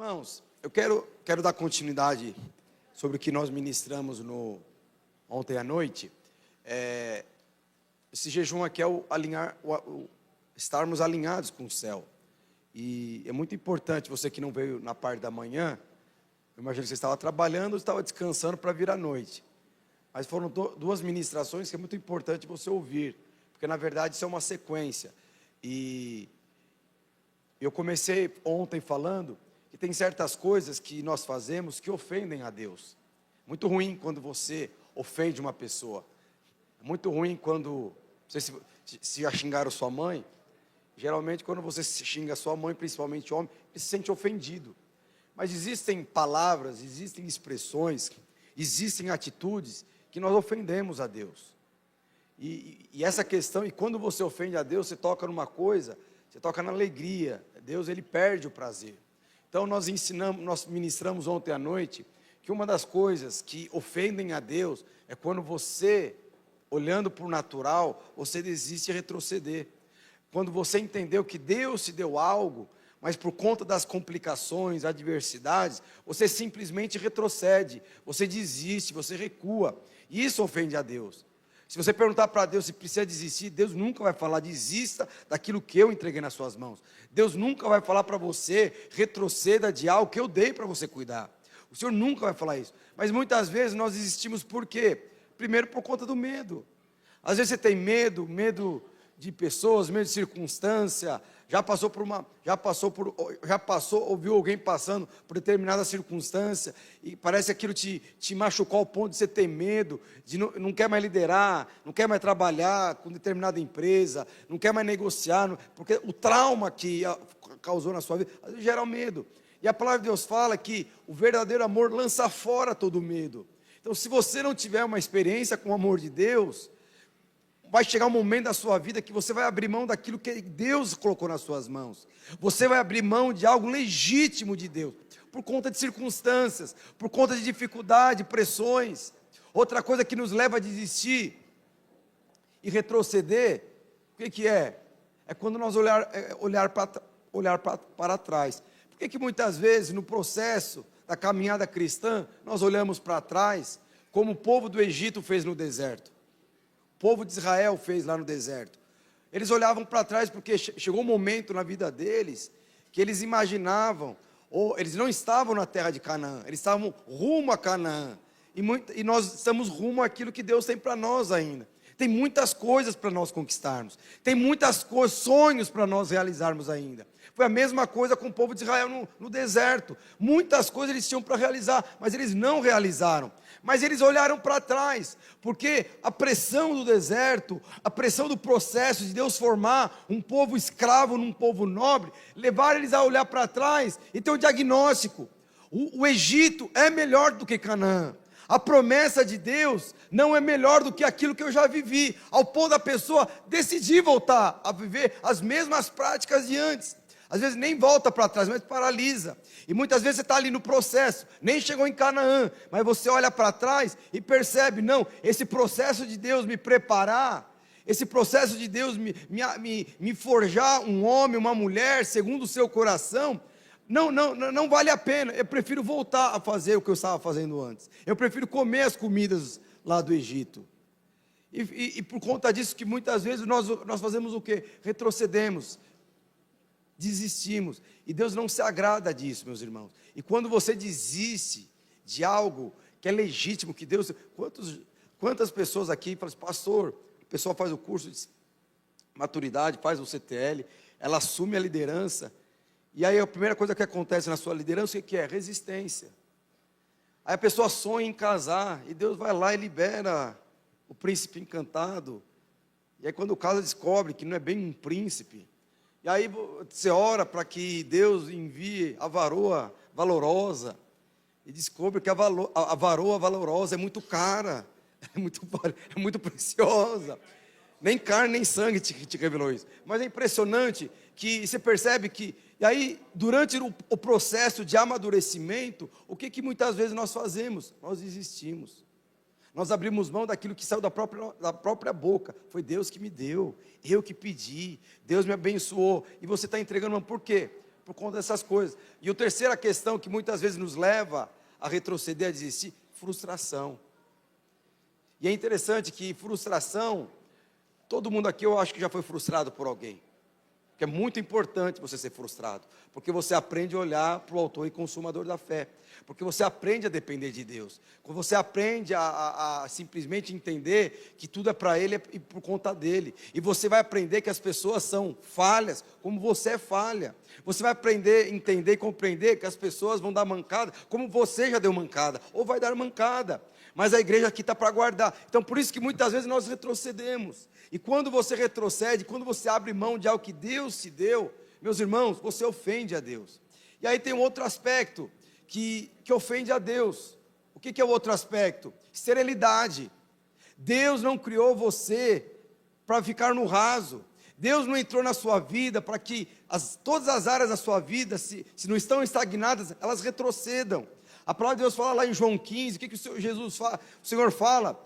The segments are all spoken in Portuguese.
Irmãos, eu quero dar continuidade sobre o que nós ministramos ontem à noite. Esse jejum aqui é estarmos alinhados com o céu. E é muito importante, você que não veio na parte da manhã, eu imagino que você estava trabalhando ou estava descansando para vir à noite. Mas foram duas ministrações que é muito importante você ouvir, porque na verdade isso é uma sequência. E eu comecei ontem falando que tem certas coisas que nós fazemos que ofendem a Deus. Muito ruim quando você ofende uma pessoa. É muito ruim quando, não sei se já xingaram sua mãe, geralmente quando você xinga sua mãe, principalmente homem, ele se sente ofendido. Mas existem palavras, existem expressões, existem atitudes que nós ofendemos a Deus. E essa questão, e quando você ofende a Deus, você toca numa coisa, você toca na alegria. Deus, ele perde o prazer. Então nós ministramos ontem à noite que uma das coisas que ofendem a Deus é quando você, olhando para o natural, você desiste de retroceder. Quando você entendeu que Deus te deu algo, mas por conta das complicações, adversidades, você simplesmente retrocede, você desiste, você recua. E isso ofende a Deus. Se você perguntar para Deus se precisa desistir, Deus nunca vai falar, desista daquilo que eu entreguei nas suas mãos. Deus nunca vai falar para você, retroceda de algo que eu dei para você cuidar. O Senhor nunca vai falar isso. Mas muitas vezes nós desistimos por quê? Primeiro por conta do medo. Às vezes você tem medo de pessoas, medo de circunstância, ouviu alguém passando por determinada circunstância, e parece que aquilo te machucou ao ponto de você ter medo, de não quer mais liderar, não quer mais trabalhar com determinada empresa, não quer mais negociar, porque o trauma que causou na sua vida, às vezes gera medo. E a palavra de Deus fala que o verdadeiro amor lança fora todo medo. Então, se você não tiver uma experiência com o amor de Deus, vai chegar um momento da sua vida que você vai abrir mão daquilo que Deus colocou nas suas mãos. Você vai abrir mão de algo legítimo de Deus, por conta de circunstâncias, por conta de dificuldade, pressões. Outra coisa que nos leva a desistir e retroceder, o que é? É quando nós olhar para trás. Por que muitas vezes no processo da caminhada cristã, nós olhamos para trás, como o povo do Egito fez no deserto? O povo de Israel fez lá no deserto. Eles olhavam para trás porque chegou um momento na vida deles que eles imaginavam, ou eles não estavam na terra de Canaã, eles estavam rumo a Canaã. E nós estamos rumo àquilo que Deus tem para nós ainda. Tem muitas coisas para nós conquistarmos. Tem muitas coisas, sonhos para nós realizarmos ainda. Foi a mesma coisa com o povo de Israel no deserto. Muitas coisas eles tinham para realizar, mas eles não realizaram. Mas eles olharam para trás, porque a pressão do deserto, a pressão do processo de Deus formar um povo escravo num povo nobre, levaram eles a olhar para trás e ter um diagnóstico. O Egito é melhor do que Canaã. A promessa de Deus não é melhor do que aquilo que eu já vivi, ao ponto da pessoa decidir voltar a viver as mesmas práticas de antes. Às vezes nem volta para trás, mas paralisa. E muitas vezes você está ali no processo, nem chegou em Canaã, mas você olha para trás e percebe, não, esse processo de Deus me preparar, esse processo de Deus me forjar um homem, uma mulher, segundo o seu coração, não vale a pena. Eu prefiro voltar a fazer o que eu estava fazendo antes. Eu prefiro comer as comidas lá do Egito. E por conta disso que muitas vezes nós fazemos o quê? Retrocedemos. Desistimos, e Deus não se agrada disso, meus irmãos. E quando você desiste de algo que é legítimo, que Deus... Quantas pessoas aqui falam assim, pastor, a pessoa faz o curso de maturidade, faz o CTL, ela assume a liderança, e aí a primeira coisa que acontece na sua liderança, o que é? Resistência. Aí a pessoa sonha em casar, e Deus vai lá e libera o príncipe encantado, e aí quando o casa descobre que não é bem um príncipe, e aí você ora para que Deus envie a varoa valorosa, e descobre que a varoa valorosa é muito cara, é muito preciosa, nem carne nem sangue te revelou isso, mas é impressionante que você percebe que, e aí durante o processo de amadurecimento, o que muitas vezes nós fazemos? Nós desistimos. Nós abrimos mão daquilo que saiu da própria boca. Foi Deus que me deu, eu que pedi, Deus me abençoou. E você está entregando mão, por quê? por conta dessas coisas. E a terceira questão que muitas vezes nos leva a retroceder, a desistir, frustração. E é interessante que frustração, todo mundo aqui eu acho que já foi frustrado por alguém. Porque é muito importante você ser frustrado, porque você aprende a olhar para o autor e consumador da fé, porque você aprende a depender de Deus, quando você aprende a simplesmente entender que tudo é para Ele e por conta dEle, e você vai aprender que as pessoas são falhas, como você é falha, você vai aprender, entender e compreender que as pessoas vão dar mancada, como você já deu mancada, ou vai dar mancada, mas a igreja aqui está para guardar. Então por isso que muitas vezes nós retrocedemos, e quando você retrocede, quando você abre mão de algo que Deus te deu, meus irmãos, você ofende a Deus. E aí tem um outro aspecto que ofende a Deus. O que é o outro aspecto? Esterilidade. Deus não criou você para ficar no raso. Deus não entrou na sua vida para que todas as áreas da sua vida, se não estão estagnadas, elas retrocedam. A palavra de Deus fala lá em João 15, o que o Senhor fala?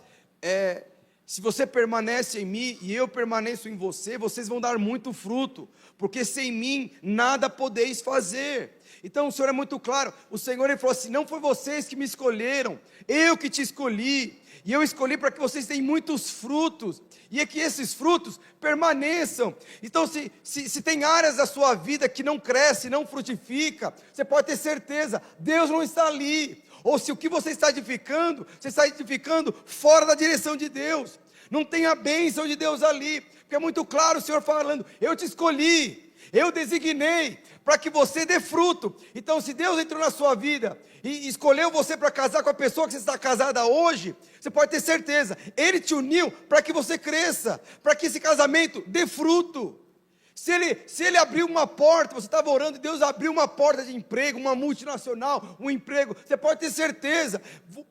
Se você permanece em mim e eu permaneço em você, vocês vão dar muito fruto, porque sem mim nada podeis fazer. Então o Senhor é muito claro, o Senhor ele falou assim, não foi vocês que me escolheram, eu que te escolhi, e eu escolhi para que vocês tenham muitos frutos, e é que esses frutos permaneçam. Então se tem áreas da sua vida que não cresce, não frutifica, você pode ter certeza, Deus não está ali. Ou se o que você está edificando fora da direção de Deus, não tem a bênção de Deus ali, porque é muito claro o Senhor falando, eu te escolhi, eu designei, para que você dê fruto. Então se Deus entrou na sua vida, e escolheu você para casar com a pessoa que você está casada hoje, você pode ter certeza, Ele te uniu para que você cresça, para que esse casamento dê fruto. Se ele abriu uma porta, você estava orando e Deus abriu uma porta de emprego, uma multinacional, um emprego, você pode ter certeza,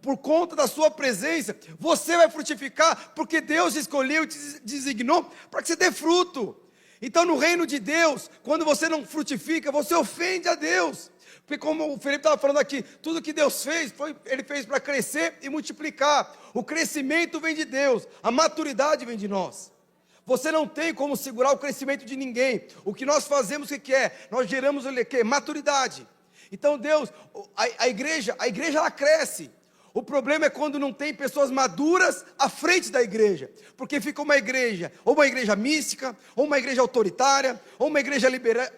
por conta da sua presença, você vai frutificar, porque Deus escolheu e te designou para que você dê fruto. Então no reino de Deus, quando você não frutifica, você ofende a Deus, porque como o Felipe estava falando aqui, tudo que Deus fez, Ele fez para crescer e multiplicar. O crescimento vem de Deus, a maturidade vem de nós. Você não tem como segurar o crescimento de ninguém. O que nós fazemos, o que é? Nós geramos o que? Maturidade. Então Deus, a igreja ela cresce. O problema é quando não tem pessoas maduras à frente da igreja. Porque fica uma igreja, ou uma igreja mística, ou uma igreja autoritária, ou uma igreja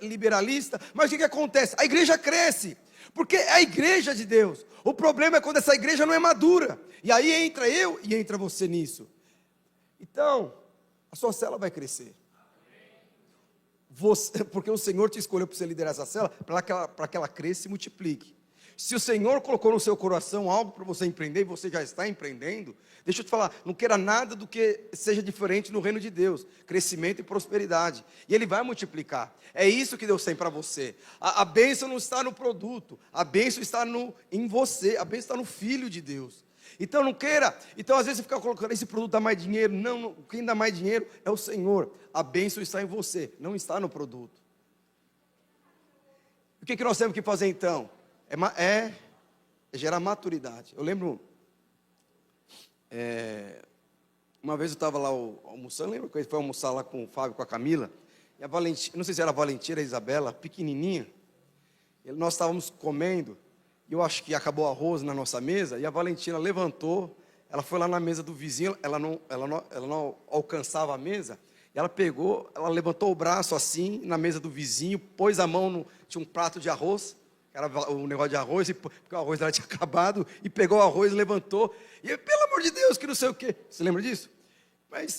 liberalista. Mas o que acontece? A igreja cresce, porque é a igreja de Deus. O problema é quando essa igreja não é madura. E aí entra eu e entra você nisso. Então a sua célula vai crescer. Porque o Senhor te escolheu para você liderar essa célula, para que ela cresça e multiplique. Se o Senhor colocou no seu coração algo para você empreender, e você já está empreendendo, deixa eu te falar, não queira nada do que seja diferente no reino de Deus, crescimento e prosperidade, e Ele vai multiplicar, é isso que Deus tem para você. A bênção não está no produto, a bênção está em você, a bênção está no Filho de Deus. Então não queira, então às vezes você fica colocando, esse produto dá mais dinheiro, não, quem dá mais dinheiro é o Senhor, a bênção está em você, não está no produto. O que nós temos que fazer então? É gerar maturidade. Eu lembro, uma vez eu estava lá almoçando, lembra que ele foi almoçar lá com o Fábio, com a Camila, e a Valentina, não sei se era a Valentina, a Isabela, pequenininha, nós estávamos comendo, e eu acho que acabou o arroz na nossa mesa, e a Valentina levantou, ela foi lá na mesa do vizinho, ela não alcançava a mesa, e ela pegou, ela levantou o braço assim, na mesa do vizinho, pôs a mão, tinha um prato de arroz, era o negócio de arroz, porque o arroz dela tinha acabado, e pegou o arroz, levantou, e eu, pelo amor de Deus, que não sei o quê, você lembra disso?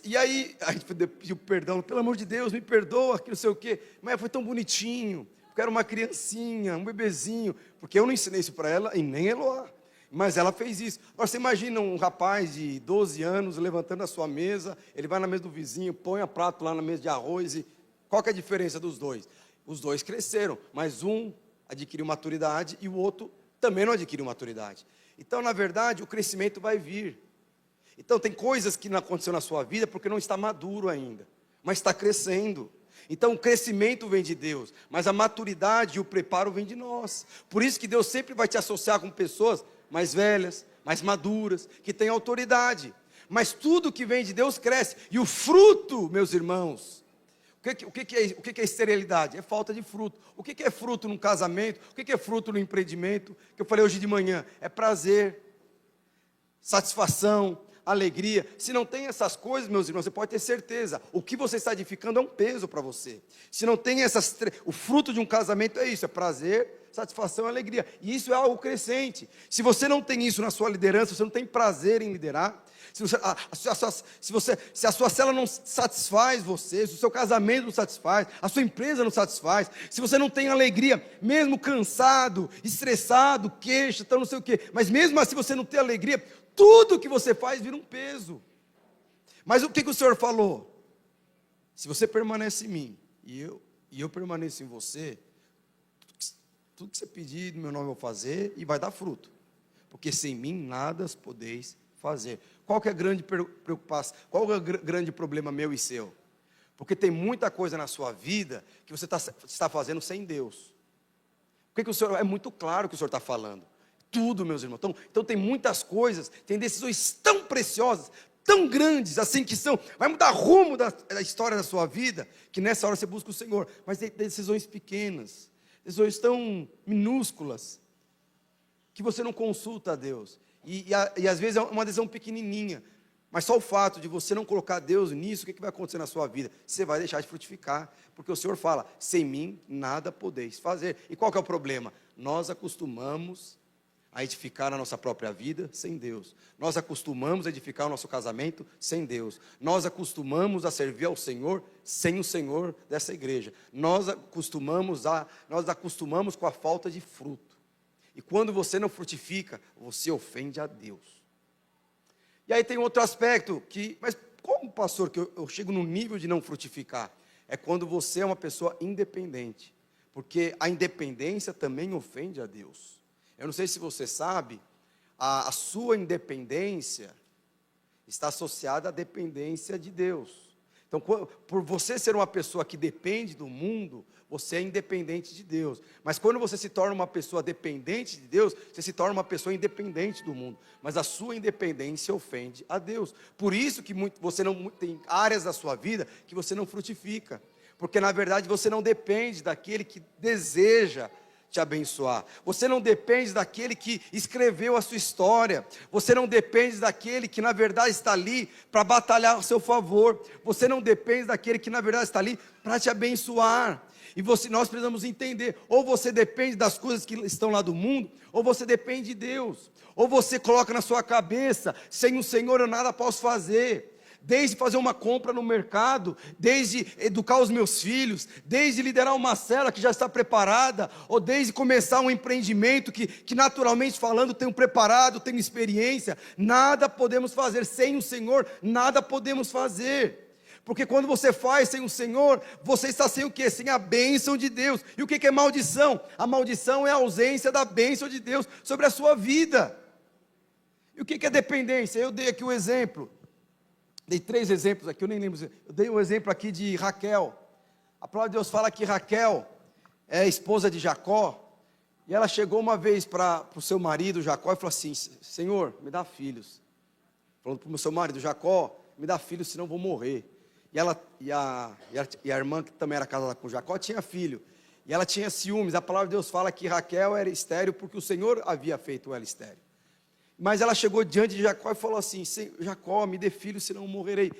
E aí, a gente pediu perdão, pelo amor de Deus, me perdoa, que não sei o quê, mas foi tão bonitinho, porque era uma criancinha, um bebezinho, porque eu não ensinei isso para ela, e nem Eloá, mas ela fez isso. Agora você imagina um rapaz de 12 anos, levantando a sua mesa, ele vai na mesa do vizinho, põe a prato lá na mesa de arroz, e qual que é a diferença dos dois? Os dois cresceram, mas um adquiriu maturidade e o outro também não adquiriu maturidade. Então, na verdade, o crescimento vai vir. Então, tem coisas que não aconteceu na sua vida porque não está maduro ainda, mas está crescendo. Então, o crescimento vem de Deus, mas a maturidade e o preparo vem de nós. Por isso que Deus sempre vai te associar com pessoas mais velhas, mais maduras, que têm autoridade. Mas tudo que vem de Deus cresce. E o fruto, meus irmãos, O que é esterilidade? É falta de fruto. O que é fruto num casamento? O que é fruto no empreendimento? Que eu falei hoje de manhã, é prazer, satisfação, alegria. Se não tem essas coisas, meus irmãos, você pode ter certeza, o que você está edificando é um peso para você. Se não tem o fruto de um casamento é isso, é prazer, satisfação e alegria. E isso é algo crescente. Se você não tem isso na sua liderança, você não tem prazer em liderar, se a sua célula não satisfaz você, se o seu casamento não satisfaz, a sua empresa não satisfaz, se você não tem alegria, mesmo cansado, estressado, queixa, então não sei o quê, mas mesmo assim você não tem alegria, tudo que você faz vira um peso. Mas o que o Senhor falou? Se você permanece em mim, e eu permaneço em você, tudo que você pedir no meu nome eu vou fazer, e vai dar fruto, porque sem mim nada podeis fazer. Qual que é a grande preocupação? Qual é o grande problema meu e seu? Porque tem muita coisa na sua vida que você está fazendo sem Deus. Por que o Senhor, é muito claro o que o Senhor está falando. Tudo, meus irmãos. Então tem muitas coisas, tem decisões tão preciosas, tão grandes, assim que vai mudar rumo da história da sua vida, que nessa hora você busca o Senhor. Mas tem decisões pequenas, decisões tão minúsculas, que você não consulta a Deus. E às vezes é uma decisão pequenininha, mas só o fato de você não colocar Deus nisso, o que vai acontecer na sua vida? Você vai deixar de frutificar, porque o Senhor fala, sem mim nada podeis fazer. E qual que é o problema? Nós acostumamos a edificar a nossa própria vida sem Deus. Nós acostumamos a edificar o nosso casamento sem Deus. Nós acostumamos a servir ao Senhor sem o Senhor dessa igreja. Nós acostumamos com a falta de fruto. E quando você não frutifica, você ofende a Deus. E aí tem outro aspecto mas como, pastor, que eu chego no nível de não frutificar? É quando você é uma pessoa independente. Porque a independência também ofende a Deus. Eu não sei se você sabe, a sua independência está associada à dependência de Deus. Então, por você ser uma pessoa que depende do mundo, você é independente de Deus. Mas quando você se torna uma pessoa dependente de Deus, você se torna uma pessoa independente do mundo. Mas a sua independência ofende a Deus. Por isso que você não tem áreas da sua vida que você não frutifica. Porque na verdade você não depende daquele que deseja te abençoar. Você não depende daquele que escreveu a sua história. Você não depende daquele que na verdade está ali para batalhar a seu favor. Você não depende daquele que na verdade está ali para te abençoar. E nós precisamos entender, ou você depende das coisas que estão lá do mundo, ou você depende de Deus. Ou você coloca na sua cabeça, sem o Senhor eu nada posso fazer. Desde fazer uma compra no mercado, desde educar os meus filhos, desde liderar uma célula que já está preparada, ou desde começar um empreendimento que naturalmente falando tenho preparado, tenho experiência, nada podemos fazer, sem o Senhor nada podemos fazer. Porque quando você faz sem o Senhor, você está sem o quê? Sem a bênção de Deus. E o que é maldição? A maldição é a ausência da bênção de Deus sobre a sua vida. E o que é dependência? Eu dei aqui um exemplo. Dei 3 exemplos aqui, eu nem lembro. Eu dei um exemplo aqui de Raquel. A palavra de Deus fala que Raquel é a esposa de Jacó. E ela chegou uma vez para o seu marido Jacó e falou assim: Senhor, me dá filhos. Falando para o seu marido Jacó, me dá filhos, senão eu vou morrer. E a irmã, que também era casada com Jacó, tinha filho. E ela tinha ciúmes. A palavra de Deus fala que Raquel era estéril porque o Senhor havia feito ela estéril. Mas ela chegou diante de Jacó e falou assim: Jacó, me dê filho, senão eu morrerei.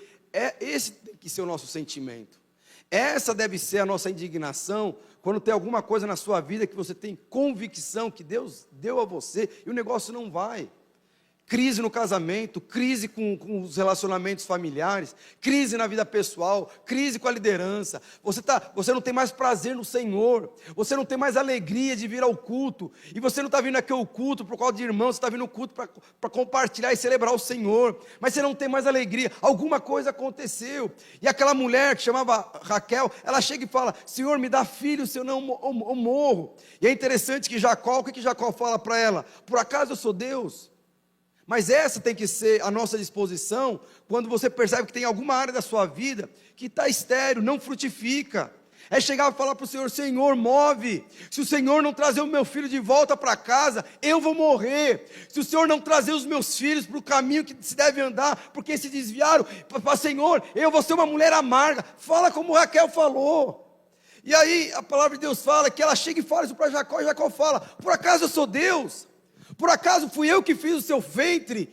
Esse tem que ser o nosso sentimento. Essa deve ser a nossa indignação, quando tem alguma coisa na sua vida que você tem convicção que Deus deu a você e o negócio não vai. Crise no casamento, crise com os relacionamentos familiares, crise na vida pessoal, crise com a liderança. Você não tem mais prazer no Senhor, você não tem mais alegria de vir ao culto, e você não está vindo aqui ao culto por causa de irmãos, você está vindo ao culto para compartilhar e celebrar o Senhor, mas você não tem mais alegria, alguma coisa aconteceu. E aquela mulher que chamava Raquel, ela chega e fala: Senhor, me dá filho, senão eu morro. E é interessante que Jacó, o que Jacó fala para ela? Por acaso eu sou Deus? Mas essa tem que ser a nossa disposição quando você percebe que tem alguma área da sua vida que está estéril, não frutifica. É chegar e falar para o Senhor: Senhor, move. Se o Senhor não trazer o meu filho de volta para casa, eu vou morrer. Se o Senhor não trazer os meus filhos para o caminho que se deve andar, porque se desviaram, para Senhor, eu vou ser uma mulher amarga. Fala como Raquel falou. E aí a palavra de Deus fala que ela chega e fala isso para Jacó, e Jacó fala: por acaso eu sou Deus? Por acaso fui eu que fiz o seu ventre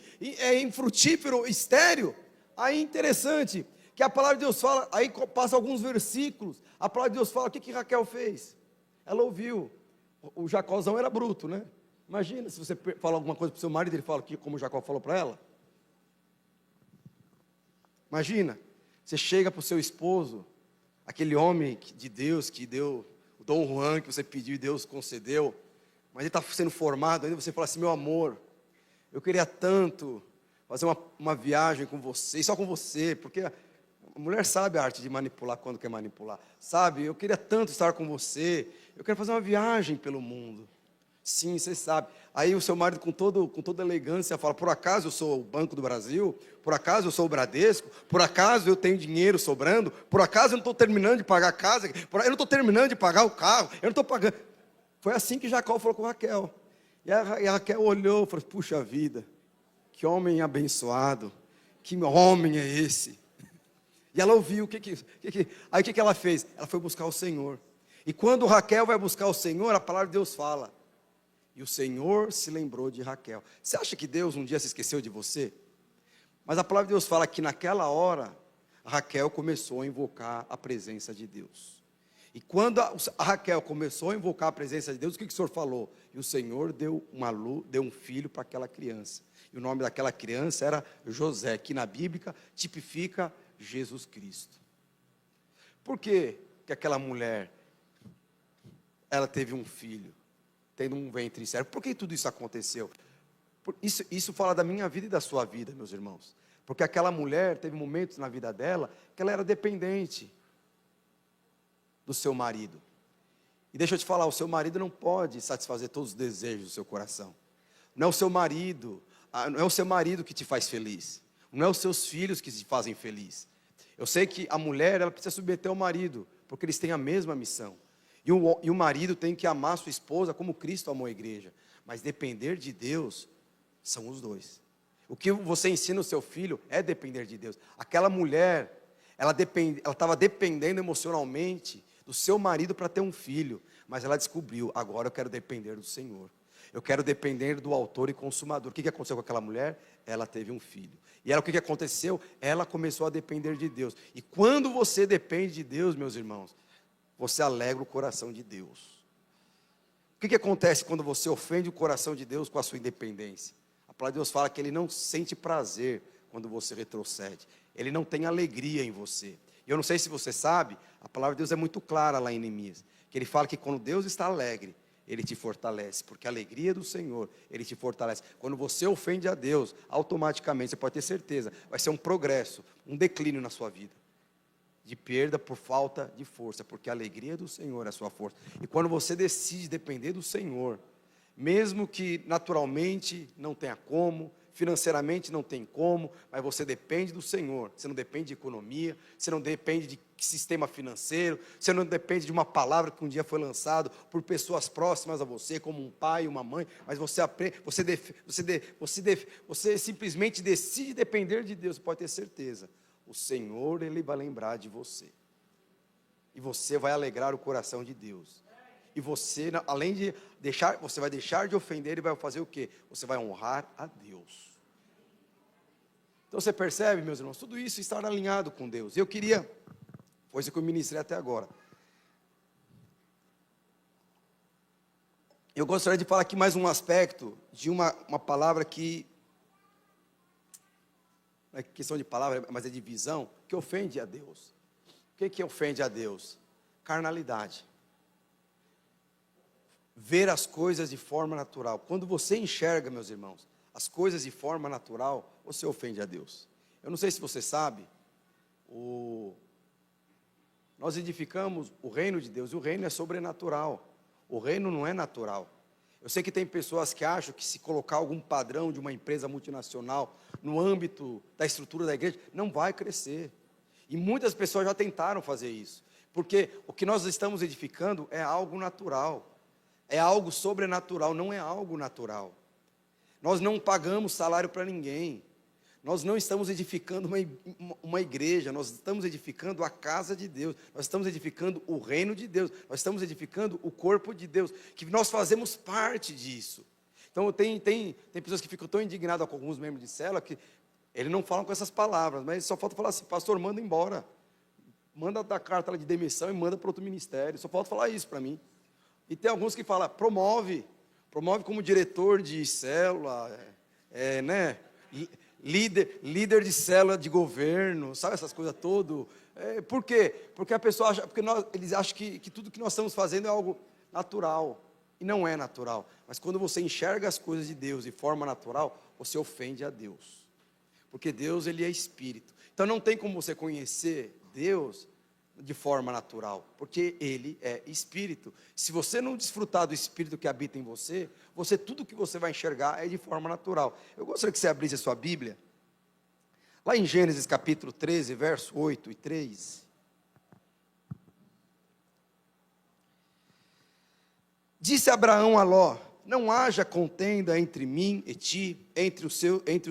infrutífero, estéril? Aí interessante, que a palavra de Deus fala, aí passa alguns versículos, a palavra de Deus fala, o que Raquel fez? Ela ouviu. O Jacózão era bruto, né? Imagina se você fala alguma coisa para o seu marido, ele fala como Jacó falou para ela. Imagina, você chega para o seu esposo, aquele homem de Deus que deu o Dom Juan que você pediu e Deus concedeu, mas ele está sendo formado ainda, você fala assim: meu amor, eu queria tanto fazer uma viagem com você, e só com você, porque a mulher sabe a arte de manipular quando quer manipular, sabe? Eu queria tanto estar com você, eu quero fazer uma viagem pelo mundo. Sim, você sabe. Aí o seu marido com toda elegância fala: por acaso eu sou o Banco do Brasil? Por acaso eu sou o Bradesco? Por acaso eu tenho dinheiro sobrando? Por acaso eu não estou terminando de pagar a casa? Eu não estou terminando de pagar o carro? Eu não estou pagando. Foi assim que Jacó falou com Raquel. E a Raquel olhou e falou: puxa vida, que homem abençoado, que homem é esse? E ela ouviu, aí o que ela fez? Ela foi buscar o Senhor. E quando Raquel vai buscar o Senhor, a palavra de Deus fala: e o Senhor se lembrou de Raquel. Você acha que Deus um dia se esqueceu de você? Mas a palavra de Deus fala que naquela hora, Raquel começou a invocar a presença de Deus. E quando a Raquel começou a invocar a presença de Deus, o que o Senhor falou? E o Senhor deu um filho para aquela criança. E o nome daquela criança era José, que na Bíblia tipifica Jesus Cristo. Por que aquela mulher, ela teve um filho, tendo um ventre estéril? Por que tudo isso aconteceu? Isso fala da minha vida e da sua vida, meus irmãos. Porque aquela mulher teve momentos na vida dela que ela era dependente do seu marido. E deixa eu te falar, o seu marido não pode satisfazer todos os desejos do seu coração. Não é o seu marido que te faz feliz. Não é os seus filhos que te fazem feliz. Eu sei que a mulher, ela precisa submeter ao marido, porque eles têm a mesma missão. E o marido tem que amar sua esposa como Cristo amou a igreja. Mas depender de Deus são os dois. O que você ensina o seu filho é depender de Deus. Aquela mulher, ela estava dependendo emocionalmente do seu marido para ter um filho. Mas ela descobriu: agora eu quero depender do Senhor. Eu quero depender do autor e consumador. O que aconteceu com aquela mulher? Ela teve um filho. E ela, o que aconteceu? Ela começou a depender de Deus. E quando você depende de Deus, meus irmãos, você alegra o coração de Deus. O que acontece quando você ofende o coração de Deus com a sua independência? A palavra de Deus fala que Ele não sente prazer quando você retrocede. Ele não tem alegria em você. E eu não sei se você sabe, a palavra de Deus é muito clara lá em Neemias, que Ele fala que quando Deus está alegre, Ele te fortalece, porque a alegria do Senhor, Ele te fortalece. Quando você ofende a Deus, automaticamente, você pode ter certeza, vai ser um progresso, um declínio na sua vida, de perda por falta de força, porque a alegria do Senhor é a sua força. E quando você decide depender do Senhor, mesmo que naturalmente não tenha como, financeiramente não tem como, mas você depende do Senhor. Você não depende de economia, você não depende de sistema financeiro, você não depende de uma palavra que um dia foi lançado por pessoas próximas a você, como um pai, uma mãe, mas você simplesmente decide depender de Deus. Pode ter certeza, o Senhor, Ele vai lembrar de você, e você vai alegrar o coração de Deus. E você, além de deixar, você vai deixar de ofender e vai fazer o quê? Você vai honrar a Deus. Então você percebe, meus irmãos, tudo isso está alinhado com Deus. Eu queria, foi isso que eu ministrei até agora. Eu gostaria de falar aqui mais um aspecto de uma palavra que, não é questão de palavra, mas é de visão, que ofende a Deus. O que ofende a Deus? Carnalidade. Ver as coisas de forma natural. Quando você enxerga, meus irmãos, as coisas de forma natural, você ofende a Deus. Eu não sei se você sabe, nós edificamos o reino de Deus, e o reino é sobrenatural. O reino não é natural. Eu sei que tem pessoas que acham que se colocar algum padrão de uma empresa multinacional no âmbito da estrutura da igreja, não vai crescer. E muitas pessoas já tentaram fazer isso. Porque o que nós estamos edificando é algo natural, é algo sobrenatural, não é algo natural. Nós não pagamos salário para ninguém, nós não estamos edificando uma igreja, nós estamos edificando a casa de Deus, nós estamos edificando o reino de Deus, nós estamos edificando o corpo de Deus, que nós fazemos parte disso. Então tem pessoas que ficam tão indignadas com alguns membros de célula, que eles não falam com essas palavras, mas só falta falar assim: pastor, manda embora, manda dar carta de demissão e manda para outro ministério, só falta falar isso para mim. E tem alguns que falam: promove como diretor de célula, né? Líder de célula de governo, sabe essas coisas todas. Por quê? Porque a pessoa acha, eles acham que tudo que nós estamos fazendo é algo natural, e não é natural. Mas quando você enxerga as coisas de Deus de forma natural, você ofende a Deus, porque Deus, ele é espírito. Então não tem como você conhecer Deus de forma natural, porque ele é espírito. Se você não desfrutar do espírito que habita em você, tudo que você vai enxergar é de forma natural. Eu gostaria que você abrisse a sua Bíblia, lá em Gênesis capítulo 13, verso 8 e 3. Disse Abraão a Ló: não haja contenda entre mim e ti, entre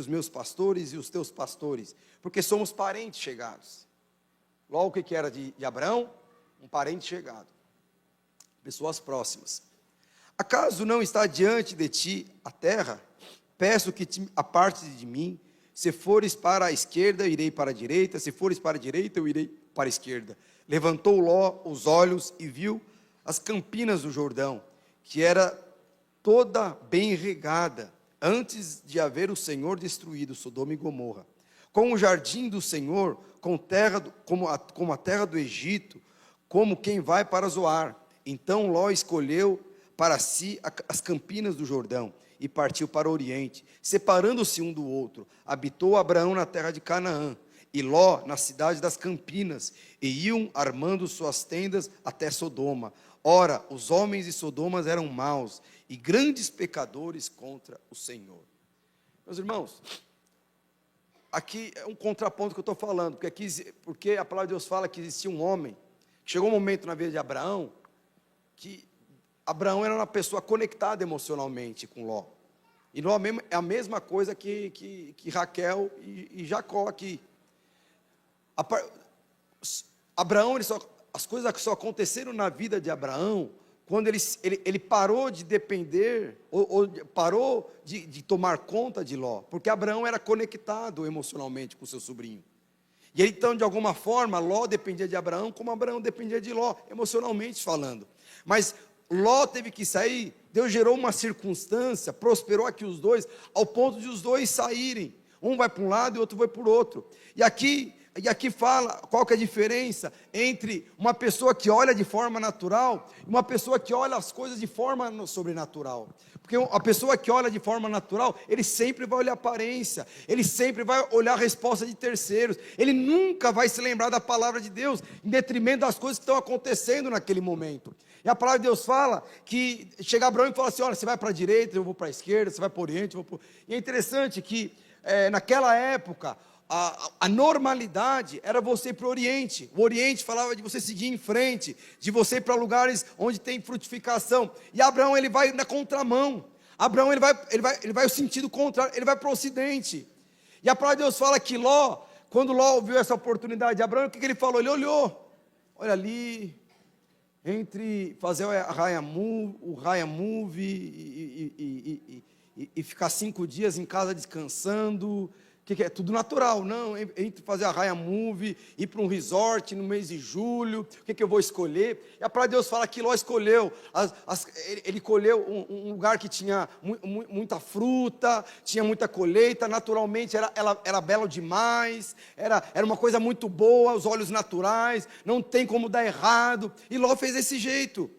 os meus pastores e os teus pastores, porque somos parentes chegados. Ló, o que era de Abraão? Um parente chegado, pessoas próximas. Acaso não está diante de ti a terra? Peço que te aparte de mim. Se fores para a esquerda, irei para a direita; se fores para a direita, eu irei para a esquerda. Levantou Ló os olhos e viu as campinas do Jordão, que era toda bem regada, antes de haver o Senhor destruído Sodoma e Gomorra, com o jardim do Senhor, como a terra do Egito, como quem vai para Zoar. Então Ló escolheu para si as campinas do Jordão, e partiu para o oriente, separando-se um do outro. Habitou Abraão na terra de Canaã, e Ló na cidade das campinas, e iam armando suas tendas até Sodoma. Ora, os homens de Sodoma eram maus, e grandes pecadores contra o Senhor. Meus irmãos, aqui é um contraponto que eu estou falando, porque a palavra de Deus fala que existia um homem, chegou um momento na vida de Abraão, que Abraão era uma pessoa conectada emocionalmente com Ló, e Ló é a mesma coisa que Raquel e Jacó aqui. Abraão, as coisas que só aconteceram na vida de Abraão, quando ele parou de depender, ou parou de tomar conta de Ló, porque Abraão era conectado emocionalmente com seu sobrinho, e então de alguma forma Ló dependia de Abraão, como Abraão dependia de Ló, emocionalmente falando. Mas Ló teve que sair, Deus gerou uma circunstância, prosperou aqui os dois, ao ponto de os dois saírem, um vai para um lado e outro vai para o outro. E aqui fala qual que é a diferença entre uma pessoa que olha de forma natural e uma pessoa que olha as coisas de forma sobrenatural. Porque a pessoa que olha de forma natural, ele sempre vai olhar a aparência, ele sempre vai olhar a resposta de terceiros, ele nunca vai se lembrar da palavra de Deus, em detrimento das coisas que estão acontecendo naquele momento. E a palavra de Deus fala que chega Abraão e fala assim: olha, você vai para a direita, eu vou para a esquerda; você vai para o oriente, eu vou para... E é interessante que naquela época, a normalidade era você ir para o Oriente. O Oriente falava de você seguir em frente, de você ir para lugares onde tem frutificação. E Abraão, ele vai na contramão. Abraão, ele vai o sentido contrário, ele vai para o Ocidente. E a palavra de Deus fala que Ló, quando Ló viu essa oportunidade de Abraão, o que ele falou? Ele olhou, olha ali, entre fazer o Raya Move e ficar 5 dias em casa descansando, que é tudo natural, não, entre fazer a Raya Move, ir para um resort no mês de julho, o que eu vou escolher? E a palavra de Deus fala que Ló escolheu, ele colheu um lugar que tinha muita fruta, tinha muita colheita, naturalmente era belo demais, era uma coisa muito boa, os olhos naturais, não tem como dar errado, e Ló fez desse jeito.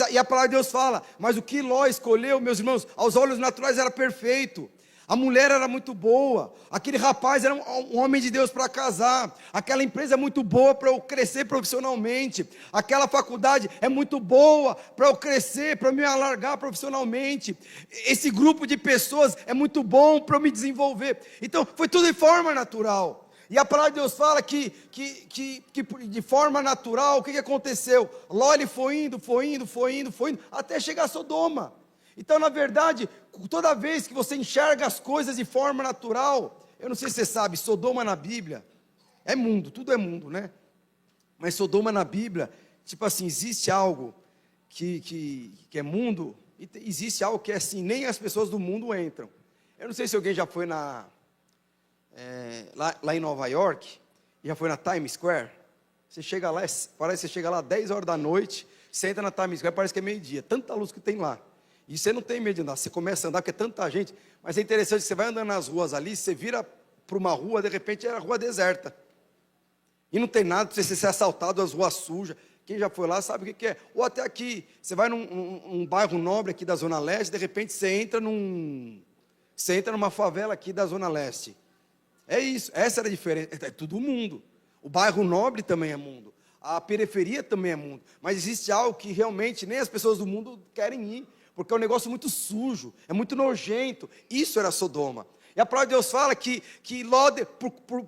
E a palavra de Deus fala, mas o que Ló escolheu, meus irmãos, aos olhos naturais era perfeito. A mulher era muito boa, aquele rapaz era um homem de Deus para casar, aquela empresa é muito boa para eu crescer profissionalmente, aquela faculdade é muito boa para eu crescer, para me alargar profissionalmente, esse grupo de pessoas é muito bom para eu me desenvolver. Então foi tudo de forma natural. E a palavra de Deus fala que de forma natural, o que aconteceu? Ló, ele foi indo, até chegar a Sodoma. Então, na verdade, toda vez que você enxerga as coisas de forma natural, eu não sei se você sabe, Sodoma na Bíblia é mundo, tudo é mundo, né? Mas Sodoma na Bíblia, tipo assim, existe algo que é mundo, e existe algo que é assim, nem as pessoas do mundo entram. Eu não sei se alguém já foi lá em Nova York, já foi na Times Square. Você chega lá, parece que você chega lá 10 horas da noite, você entra na Times Square, parece que é meio-dia, tanta luz que tem lá. E você não tem medo de andar, você começa a andar, porque é tanta gente. Mas é interessante, você vai andando nas ruas ali, você vira para uma rua, de repente é a rua deserta. E não tem nada para você ser assaltado, as ruas sujas. Quem já foi lá sabe o que é. Ou até aqui, você vai num bairro nobre aqui da Zona Leste, de repente você entra numa favela aqui da Zona Leste. É isso, essa era a diferença. É todo mundo. O bairro nobre também é mundo. A periferia também é mundo. Mas existe algo que realmente nem as pessoas do mundo querem ir, porque é um negócio muito sujo, é muito nojento. Isso era Sodoma. E a palavra de Deus fala que Ló,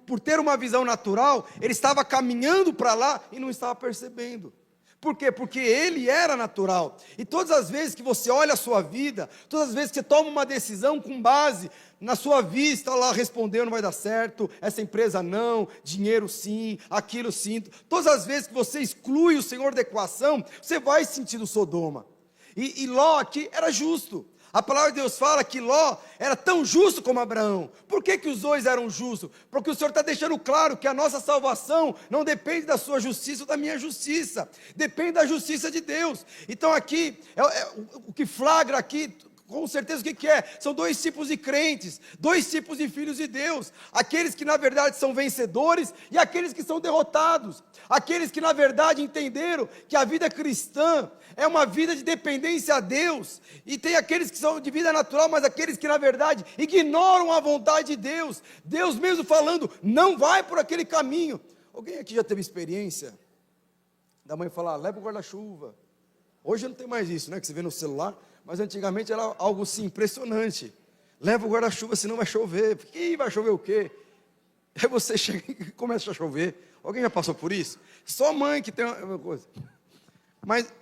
por ter uma visão natural, ele estava caminhando para lá e não estava percebendo. Por quê? Porque ele era natural. E todas as vezes que você olha a sua vida, todas as vezes que você toma uma decisão com base na sua vista, lá respondeu, não vai dar certo, essa empresa não, dinheiro sim, aquilo sim. Todas as vezes que você exclui o Senhor da equação, você vai sentindo Sodoma. E Ló aqui era justo. A palavra de Deus fala que Ló era tão justo como Abraão. Por que os dois eram justos? Porque o Senhor está deixando claro que a nossa salvação não depende da sua justiça ou da minha justiça. Depende da justiça de Deus. Então aqui, o que flagra aqui, com certeza o que é? São dois tipos de crentes, dois tipos de filhos de Deus. Aqueles que na verdade são vencedores e aqueles que são derrotados. Aqueles que na verdade entenderam que a vida cristã é uma vida de dependência a Deus. E tem aqueles que são de vida natural, mas aqueles que na verdade ignoram a vontade de Deus. Deus mesmo falando, não vai por aquele caminho. Alguém aqui já teve experiência da mãe falar, leva o guarda-chuva. Hoje não tem mais isso, né? Que você vê no celular. Mas antigamente era algo assim, impressionante. Leva o guarda-chuva, senão vai chover. Ih, vai chover o quê? Aí você chega e começa a chover. Alguém já passou por isso? Só mãe que tem uma coisa. Mas,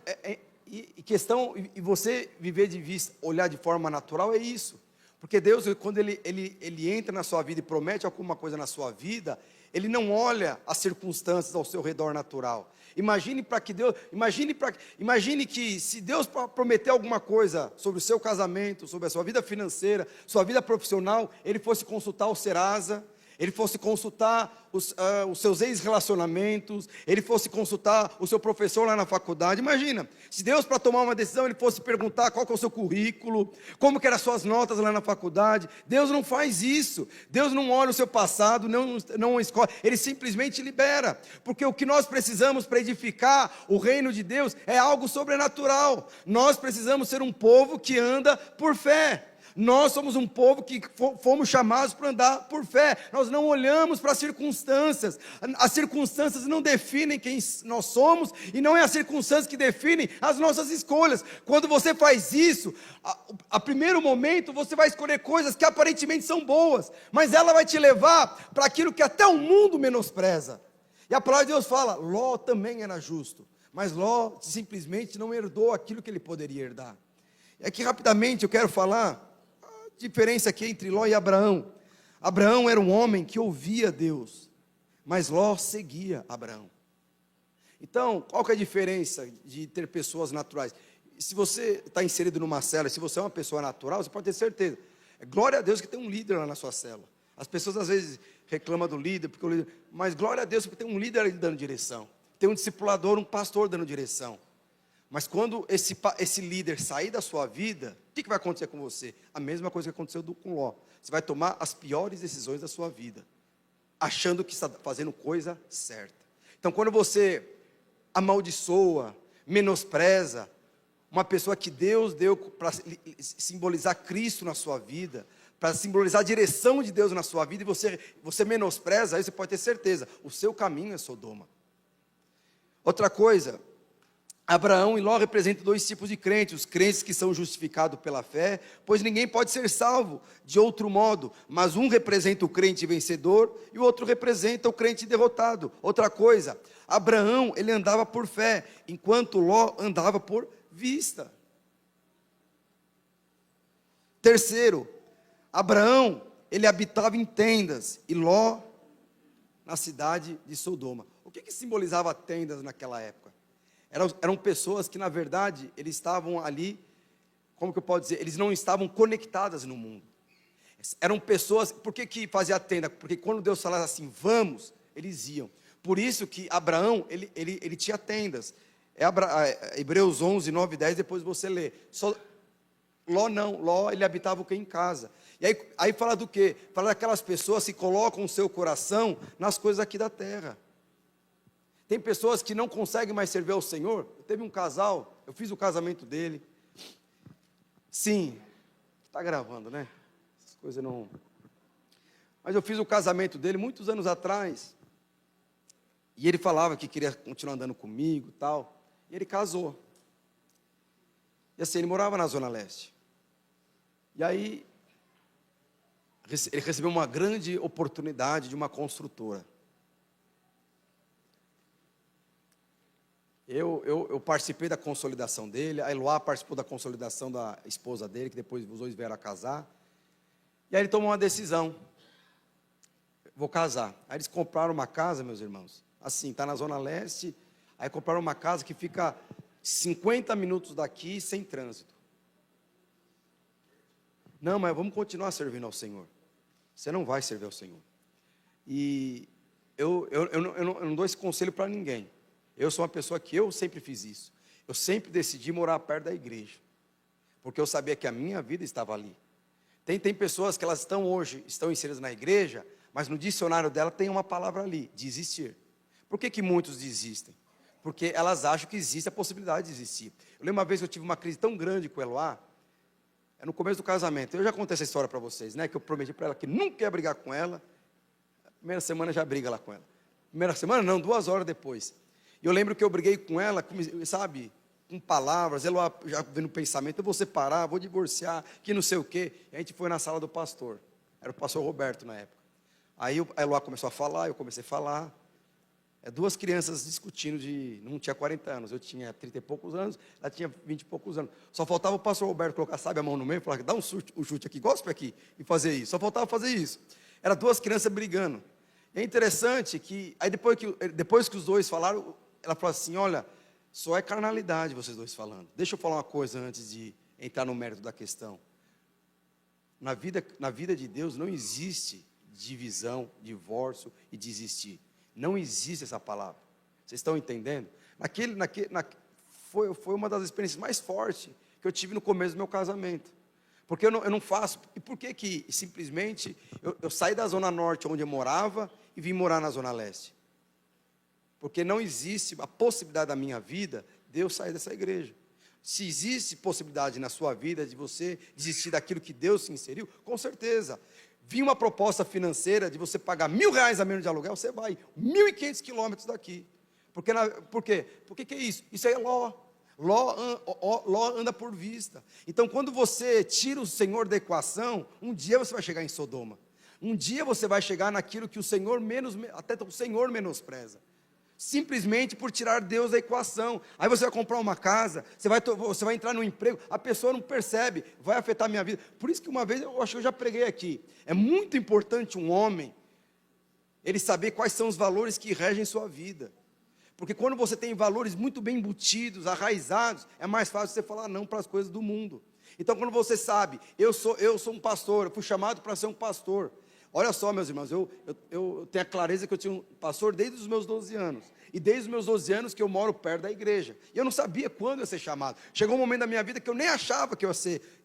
e você viver de vista, olhar de forma natural é isso. Porque Deus, quando ele entra na sua vida e promete alguma coisa na sua vida, Ele não olha as circunstâncias ao seu redor natural. Imagine que se Deus prometer alguma coisa sobre o seu casamento, sobre a sua vida financeira, sua vida profissional, Ele fosse consultar o Serasa, Ele fosse consultar os seus ex-relacionamentos, Ele fosse consultar o seu professor lá na faculdade. Imagina, se Deus, para tomar uma decisão, Ele fosse perguntar qual que é o seu currículo, como que eram as suas notas lá na faculdade. Deus não faz isso. Deus não olha o seu passado, não escolhe. Ele simplesmente libera. Porque o que nós precisamos para edificar o reino de Deus é algo sobrenatural. Nós precisamos ser um povo que anda por fé. Nós somos um povo que fomos chamados para andar por fé. Nós não olhamos para as circunstâncias. As circunstâncias não definem quem nós somos e não é as circunstâncias que definem as nossas escolhas. Quando você faz isso, a primeiro momento você vai escolher coisas que aparentemente são boas, mas ela vai te levar para aquilo que até o mundo menospreza. E a palavra de Deus fala, Ló também era justo, mas Ló simplesmente não herdou aquilo que ele poderia herdar. E aqui rapidamente eu quero falar diferença aqui entre Ló e Abraão. Abraão era um homem que ouvia Deus, mas Ló seguia Abraão. Então, qual que é a diferença de ter pessoas naturais? Se você está inserido numa célula, se você é uma pessoa natural, você pode ter certeza. Glória a Deus que tem um líder lá na sua célula. As pessoas às vezes reclamam do líder, mas glória a Deus porque tem um líder ali dando direção. Tem um discipulador, um pastor dando direção. Mas quando esse líder sair da sua vida, o que vai acontecer com você? A mesma coisa que aconteceu com Ló. Você vai tomar as piores decisões da sua vida, achando que está fazendo coisa certa. Então, quando você amaldiçoa, menospreza uma pessoa que Deus deu para simbolizar Cristo na sua vida, para simbolizar a direção de Deus na sua vida, e você menospreza, aí você pode ter certeza, o seu caminho é Sodoma. Outra coisa, Abraão e Ló representam dois tipos de crentes: os crentes que são justificados pela fé, pois ninguém pode ser salvo de outro modo, mas um representa o crente vencedor e o outro representa o crente derrotado. Outra coisa, Abraão, ele andava por fé, enquanto Ló andava por vista. Terceiro, Abraão, ele habitava em tendas, e Ló na cidade de Sodoma. O que simbolizava tendas naquela época? Eram pessoas que, na verdade, eles estavam ali, como que eu posso dizer? Eles não estavam conectadas no mundo. Eram pessoas, por que fazia tenda? Porque quando Deus falava assim, vamos, eles iam. Por isso que Abraão, ele tinha tendas. Hebreus 11, 9 e 10, depois você lê. Ló não, Ló ele habitava o quê? Em casa. E aí fala do quê? Fala daquelas pessoas que colocam o seu coração nas coisas aqui da terra. Tem pessoas que não conseguem mais servir ao Senhor. Teve um casal, eu fiz o casamento dele. Sim, está gravando, né? Essas coisas não... Mas eu fiz o casamento dele muitos anos atrás. E ele falava que queria continuar andando comigo e tal. E ele casou. E assim, ele morava na Zona Leste. E aí, ele recebeu uma grande oportunidade de uma construtora. Eu participei da consolidação dele, a Eloá participou da consolidação da esposa dele, que depois os dois vieram a casar. E aí ele tomou uma decisão: vou casar. Aí eles compraram uma casa, meus irmãos, assim, está na Zona Leste. Aí compraram uma casa que fica 50 minutos daqui, sem trânsito. Não, mas vamos continuar servindo ao Senhor. Você não vai servir ao Senhor. E eu não dou esse conselho para ninguém. Eu sou uma pessoa que eu sempre fiz isso. Eu sempre decidi morar perto da igreja, porque eu sabia que a minha vida estava ali. Tem pessoas que elas estão inseridas na igreja, mas no dicionário dela tem uma palavra ali: desistir. Por que muitos desistem? Porque elas acham que existe a possibilidade de desistir. Eu lembro uma vez que eu tive uma crise tão grande com o Eloá, no começo do casamento. Eu já contei essa história para vocês, né? Que eu prometi para ela que nunca ia brigar com ela. Primeira semana já briga lá com ela. Primeira semana não, 2 horas depois. E eu lembro que eu briguei com ela, sabe, com palavras. Ela já vendo o pensamento: eu vou separar, vou divorciar, que não sei o quê. E a gente foi na sala do pastor. Era o pastor Roberto na época. Aí a Eloá começou a falar, eu comecei a falar. 2 crianças discutindo não tinha 40 anos, eu tinha 30 e poucos anos, ela tinha 20 e poucos anos. Só faltava o pastor Roberto colocar, sabe, a mão no meio e falar: dá um chute aqui, gospe aqui, e fazer isso. Só faltava fazer isso. Era 2 crianças brigando. É interessante que, aí depois que os dois falaram, ela falou assim: olha, só é carnalidade vocês dois falando. Deixa eu falar uma coisa antes de entrar no mérito da questão. Na vida de Deus não existe divisão, divórcio e desistir. Não existe essa palavra. Vocês estão entendendo? Foi uma das experiências mais fortes que eu tive no começo do meu casamento. Porque eu não faço. E por que simplesmente eu saí da Zona Norte, onde eu morava, e vim morar na Zona Leste? Porque não existe a possibilidade da minha vida de eu sair dessa igreja. Se existe possibilidade na sua vida de você desistir daquilo que Deus se inseriu, com certeza. Vi uma proposta financeira de você pagar R$1.000 a menos de aluguel, você vai 1.500 quilômetros daqui. Por quê? Por que é isso? Isso aí é Ló. Ló anda por vista. Então, quando você tira o Senhor da equação, um dia você vai chegar em Sodoma. Um dia você vai chegar naquilo que até o Senhor menospreza. Simplesmente por tirar Deus da equação. Aí você vai comprar uma casa, você vai entrar no emprego, a pessoa não percebe, vai afetar a minha vida. Por isso que uma vez, eu acho que eu já preguei aqui, é muito importante um homem, ele saber quais são os valores que regem sua vida. Porque quando você tem valores muito bem embutidos, arraizados, é mais fácil você falar não para as coisas do mundo. Então, quando você sabe, eu sou um pastor, eu fui chamado para ser um pastor. Olha só, meus irmãos, eu tenho a clareza que eu tinha um pastor desde os meus 12 anos. E desde os meus 12 anos que eu moro perto da igreja. E eu não sabia quando eu ia ser chamado. Chegou um momento da minha vida que eu nem achava que eu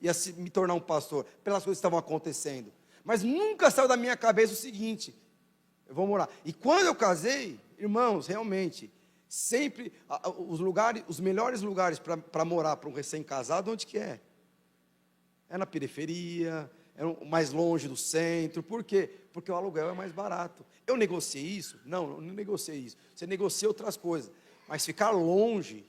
ia me tornar um pastor, pelas coisas que estavam acontecendo. Mas nunca saiu da minha cabeça o seguinte: eu vou morar. E quando eu casei, irmãos, realmente, sempre os melhores lugares para morar para um recém-casado, onde que é? É na periferia, é mais longe do centro. Por quê? Porque o aluguel é mais barato. Eu negociei isso? Não negociei isso. Você negocia outras coisas. Mas ficar longe,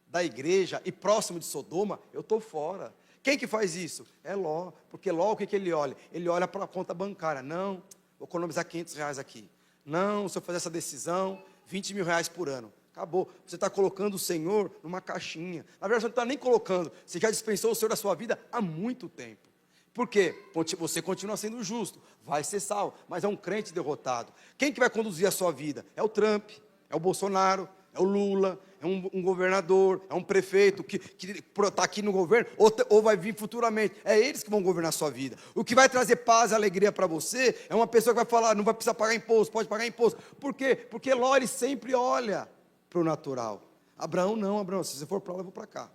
da igreja e próximo de Sodoma, eu estou fora. Quem que faz isso? É Ló, porque Ló o que ele olha? Ele olha para a conta bancária. Não, vou economizar R$ 500 aqui. Não, se eu fazer essa decisão, R$ 20.000 por ano. Acabou. Você está colocando o Senhor numa caixinha. Na verdade, você não está nem colocando. Você já dispensou o Senhor da sua vida há muito tempo. Por quê? Você continua sendo justo, vai ser salvo, mas é um crente derrotado. Quem que vai conduzir a sua vida? É o Trump, é o Bolsonaro, é o Lula, é um governador, é um prefeito que está aqui no governo, ou vai vir futuramente. É eles que vão governar a sua vida. O que vai trazer paz e alegria para você é uma pessoa que vai falar, não vai precisar pagar imposto, pode pagar imposto. Por quê? Porque Ló, ele sempre olha para o natural. Abraão não, Abraão, se você for para lá, eu vou para cá.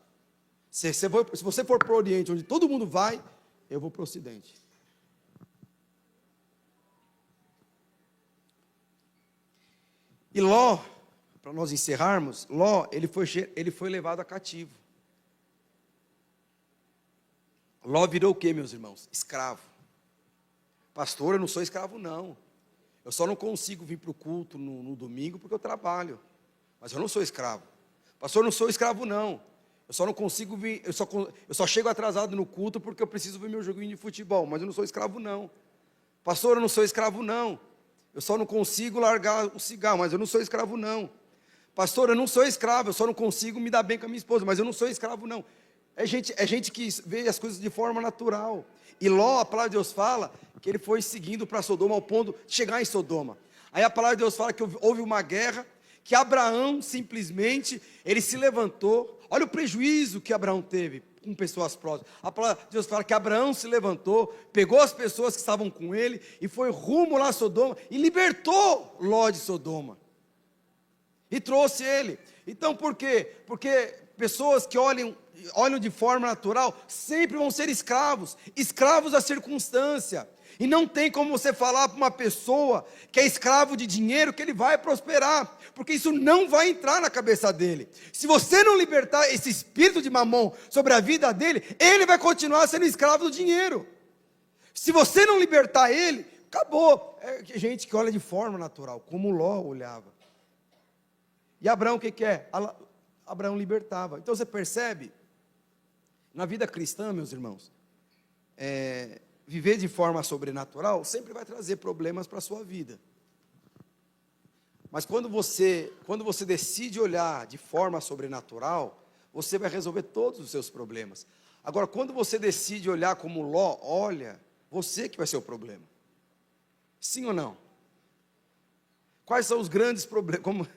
Se você for para o Oriente, onde todo mundo vai, eu vou para o Ocidente. E Ló, para nós encerrarmos, Ló, ele foi levado a cativo. Ló virou o quê, meus irmãos? Escravo. Pastor, eu não sou escravo, não. Eu só não consigo vir para o culto no domingo porque eu trabalho. Mas eu não sou escravo. Pastor, eu não sou escravo, não. Eu só não consigo vir, eu só chego atrasado no culto porque eu preciso ver meu joguinho de futebol. Mas eu não sou escravo, não. Pastor, eu não sou escravo, não. Eu só não consigo largar o cigarro, mas eu não sou escravo, não. Pastor, eu não sou escravo, eu só não consigo me dar bem com a minha esposa, mas eu não sou escravo, não. É gente que vê as coisas de forma natural. E Ló, a palavra de Deus fala que ele foi seguindo para Sodoma ao ponto de chegar em Sodoma. Aí a palavra de Deus fala que houve uma guerra, que Abraão simplesmente, ele se levantou. Olha o prejuízo que Abraão teve com pessoas próximas. A palavra de Deus fala que Abraão se levantou, pegou as pessoas que estavam com ele e foi rumo lá a Sodoma e libertou Ló de Sodoma. E trouxe ele. Então por quê? Porque pessoas que olham de forma natural sempre vão ser escravos da circunstância. E não tem como você falar para uma pessoa que é escravo de dinheiro que ele vai prosperar, porque isso não vai entrar na cabeça dele. Se você não libertar esse espírito de mamon sobre a vida dele, ele vai continuar sendo escravo do dinheiro. Se você não libertar ele, acabou. É gente que olha de forma natural, como Ló olhava. E Abraão o que é? Abraão libertava. Então você percebe, na vida cristã, meus irmãos, viver de forma sobrenatural sempre vai trazer problemas para a sua vida. Mas quando você decide olhar de forma sobrenatural, você vai resolver todos os seus problemas. Agora, quando você decide olhar como Ló, olha, você que vai ser o problema. Sim ou não? Quais são os grandes problemas?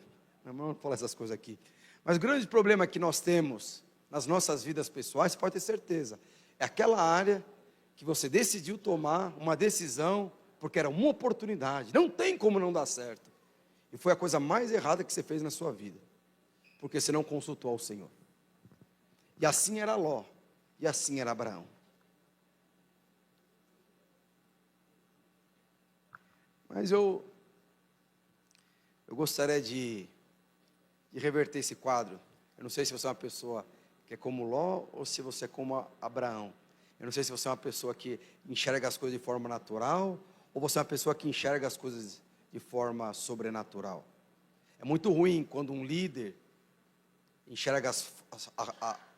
Não vou falar essas coisas aqui. Mas o grande problema que nós temos nas nossas vidas pessoais, você pode ter certeza, é aquela área que você decidiu tomar uma decisão, porque era uma oportunidade, não tem como não dar certo, e foi a coisa mais errada que você fez na sua vida, porque você não consultou ao Senhor. E assim era Ló, e assim era Abraão. Mas eu gostaria de reverter esse quadro. Eu não sei se você é uma pessoa que é como Ló, ou se você é como Abraão. Eu não sei se você é uma pessoa que enxerga as coisas de forma natural, ou você é uma pessoa que enxerga as coisas de forma sobrenatural. É muito ruim quando um líder enxerga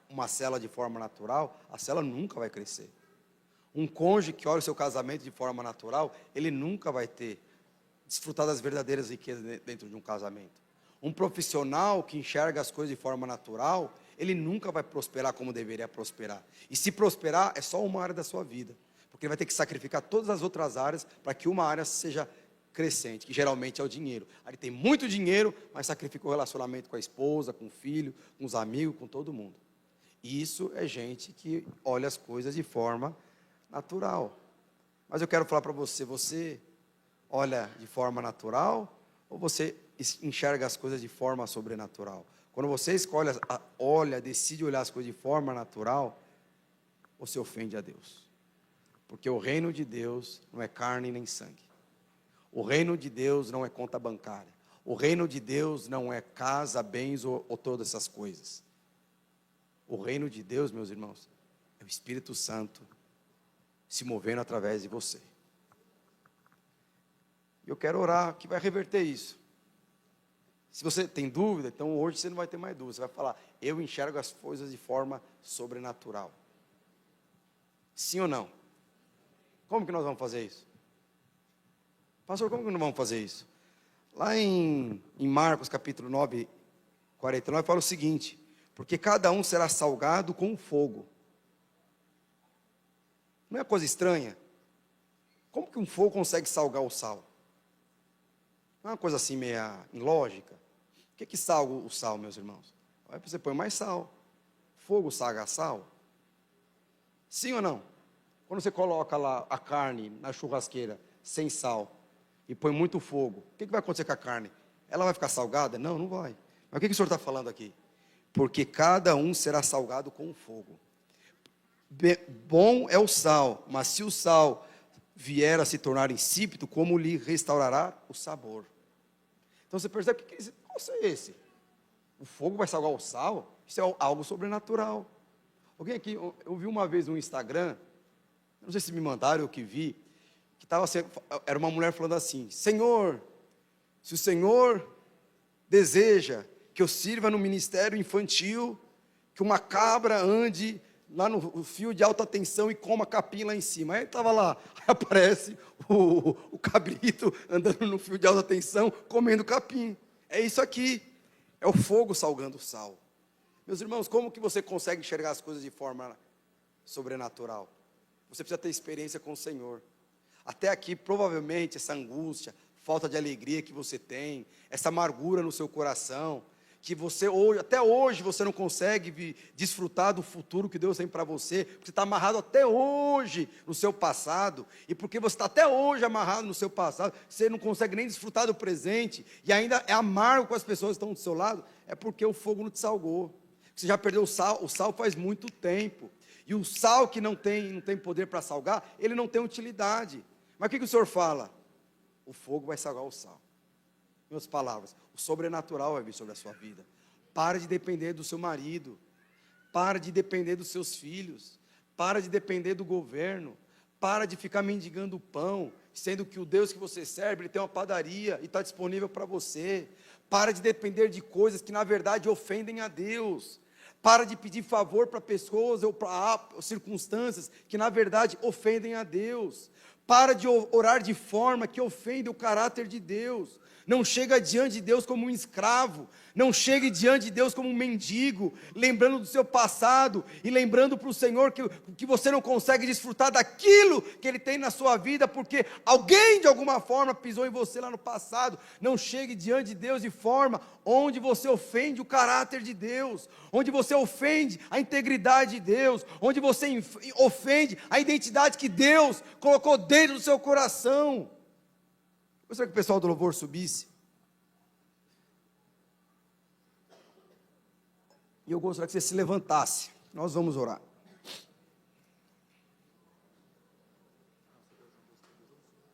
uma célula de forma natural, a célula nunca vai crescer. Um cônjuge que olha o seu casamento de forma natural, ele nunca vai desfrutar das verdadeiras riquezas dentro de um casamento. Um profissional que enxerga as coisas de forma natural, ele nunca vai prosperar como deveria prosperar. E se prosperar, é só uma área da sua vida. Porque ele vai ter que sacrificar todas as outras áreas para que uma área seja crescente, que geralmente é o dinheiro. Aí ele tem muito dinheiro, mas sacrifica o relacionamento com a esposa, com o filho, com os amigos, com todo mundo. Isso é gente que olha as coisas de forma natural. Mas eu quero falar para você, você olha de forma natural ou você enxerga as coisas de forma sobrenatural? Quando você decide olhar as coisas de forma natural, você ofende a Deus. Porque o reino de Deus não é carne nem sangue. O reino de Deus não é conta bancária. O reino de Deus não é casa, bens ou todas essas coisas. O reino de Deus, meus irmãos, é o Espírito Santo se movendo através de você. Eu quero orar que vai reverter isso. Se você tem dúvida, então hoje você não vai ter mais dúvida. Você vai falar, eu enxergo as coisas de forma sobrenatural. Sim ou não? Como que nós vamos fazer isso? Pastor, como que não vamos fazer isso? Lá em Marcos capítulo 9, 49, fala o seguinte: porque cada um será salgado com fogo. Não é coisa estranha? Como que um fogo consegue salgar o sal? Não é uma coisa assim meia ilógica? O que salga o sal, meus irmãos? Aí você põe mais sal. Fogo salga sal? Sim ou não? Quando você coloca lá a carne na churrasqueira sem sal e põe muito fogo, o que vai acontecer com a carne? Ela vai ficar salgada? Não, não vai. Mas o que o senhor está falando aqui? Porque cada um será salgado com o fogo. Bom é o sal, mas se o sal vier a se tornar insípido, como lhe restaurará o sabor? Então você percebe que qual é esse? O fogo vai salgar o sal? Isso é algo sobrenatural. Alguém aqui, eu vi uma vez no Instagram, não sei se me mandaram ou que vi, que era uma mulher falando assim: Senhor, se o Senhor deseja que eu sirva no ministério infantil, que uma cabra ande lá no fio de alta tensão e coma capim lá em cima. Aí estava lá, aí aparece o cabrito andando no fio de alta tensão, comendo capim. É isso aqui, é o fogo salgando o sal. Meus irmãos, como que você consegue enxergar as coisas de forma sobrenatural? Você precisa ter experiência com o Senhor. Até aqui, provavelmente, essa angústia, falta de alegria que você tem, essa amargura no seu coração, que você até hoje você não consegue desfrutar do futuro que Deus tem para você, porque você está amarrado até hoje no seu passado, e porque você está até hoje amarrado no seu passado, você não consegue nem desfrutar do presente, e ainda é amargo com as pessoas que estão do seu lado, é porque o fogo não te salgou. Você já perdeu o sal faz muito tempo, e o sal que não tem poder para salgar, ele não tem utilidade. Mas o que o Senhor fala? O fogo vai salgar o sal. Em outras palavras, o sobrenatural vai vir sobre a sua vida. Para de depender do seu marido, para de depender dos seus filhos, para de depender do governo, para de ficar mendigando pão, sendo que o Deus que você serve, Ele tem uma padaria e está disponível para você. Para de depender de coisas que na verdade ofendem a Deus. Para de pedir favor para pessoas ou para circunstâncias que na verdade ofendem a Deus. Para de orar de forma que ofende o caráter de Deus. Não chega diante de Deus como um escravo, não chegue diante de Deus como um mendigo, lembrando do seu passado e lembrando para o Senhor que você não consegue desfrutar daquilo que Ele tem na sua vida, porque alguém de alguma forma pisou em você lá no passado. Não chegue diante de Deus de forma onde você ofende o caráter de Deus, onde você ofende a integridade de Deus, onde você ofende a identidade que Deus colocou dentro do seu coração. Gostaria que o pessoal do louvor subisse. E eu gostaria que você se levantasse. Nós vamos orar.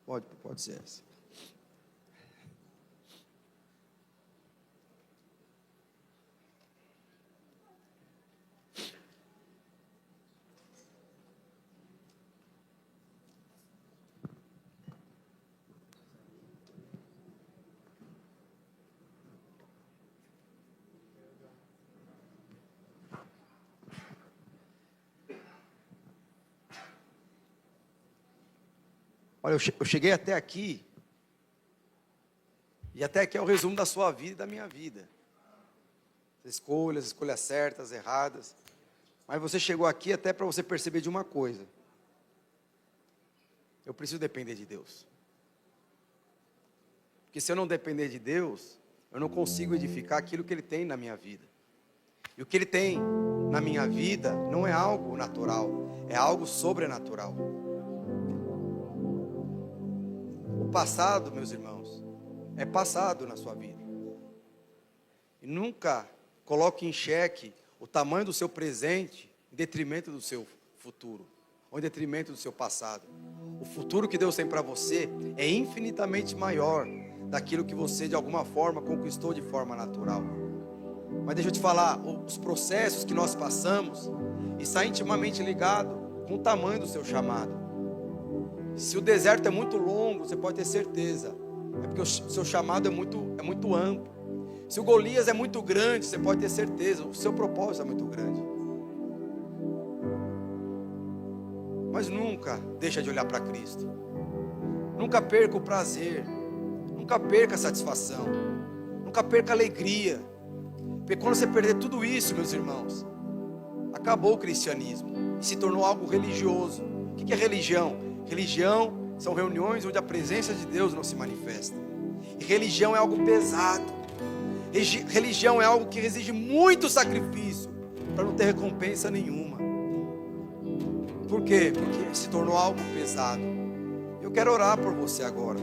Pode ser essa. Olha, eu cheguei até aqui, e até aqui é o resumo da sua vida e da minha vida. Escolhas certas, erradas. Mas você chegou aqui até para você perceber de uma coisa. Eu preciso depender de Deus. Porque se eu não depender de Deus, eu não consigo edificar aquilo que Ele tem na minha vida. E o que Ele tem na minha vida não é algo natural, é algo sobrenatural. O passado, meus irmãos, é passado na sua vida. E nunca coloque em xeque o tamanho do seu presente em detrimento do seu futuro, ou em detrimento do seu passado. O futuro que Deus tem para você é infinitamente maior daquilo que você de alguma forma conquistou de forma natural. Mas deixa eu te falar, os processos que nós passamos está intimamente ligado com o tamanho do seu chamado. Se o deserto é muito longo, você pode ter certeza, é porque o seu chamado é muito amplo. Se o Golias é muito grande, você pode ter certeza, o seu propósito é muito grande. Mas nunca deixa de olhar para Cristo. Nunca perca o prazer. Nunca perca a satisfação. Nunca perca a alegria. Porque quando você perder tudo isso, meus irmãos, acabou o cristianismo e se tornou algo religioso. O que é religião? Religião são reuniões onde a presença de Deus não se manifesta. E religião é algo pesado. Religião é algo que exige muito sacrifício para não ter recompensa nenhuma. Por quê? Porque se tornou algo pesado. Eu quero orar por você agora.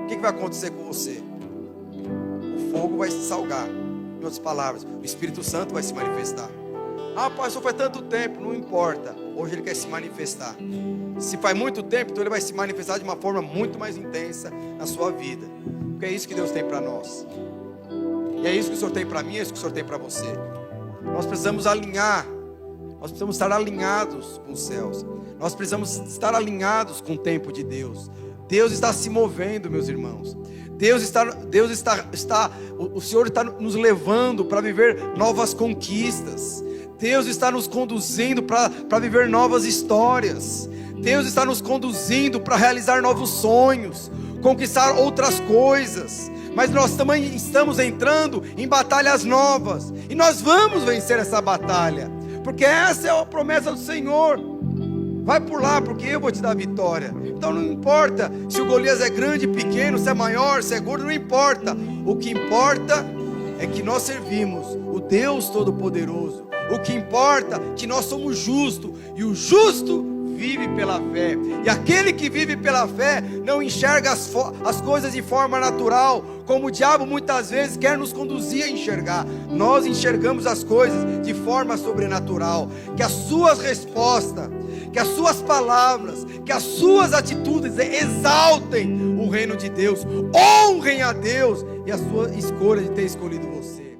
O que vai acontecer com você? O fogo vai se salgar. Em outras palavras, o Espírito Santo vai se manifestar. Ah, pastor, faz tanto tempo. Não importa. Hoje ele quer se manifestar. Se faz muito tempo, então ele vai se manifestar de uma forma muito mais intensa na sua vida. Porque é isso que Deus tem para nós. E é isso que o Senhor tem para mim, é isso que o Senhor tem para você. Nós precisamos alinhar. Nós precisamos estar alinhados com os céus. Nós precisamos estar alinhados com o tempo de Deus. Deus está se movendo, meus irmãos. O Senhor está nos levando para viver novas conquistas. Deus está nos conduzindo para viver novas histórias. Deus está nos conduzindo para realizar novos sonhos, conquistar outras coisas. Mas nós também estamos entrando em batalhas novas. E nós vamos vencer essa batalha. Porque essa é a promessa do Senhor. Vai por lá, porque eu vou te dar a vitória. Então não importa se o Golias é grande, pequeno, se é maior, se é gordo, não importa. O que importa é que nós servimos o Deus Todo-Poderoso. O que importa é que nós somos justos. E o justo vive pela fé. E aquele que vive pela fé não enxerga as coisas de forma natural, como o diabo muitas vezes quer nos conduzir a enxergar. Nós enxergamos as coisas de forma sobrenatural. Que as suas respostas, que as suas palavras, que as suas atitudes exaltem o reino de Deus, honrem a Deus e a sua escolha de ter escolhido você.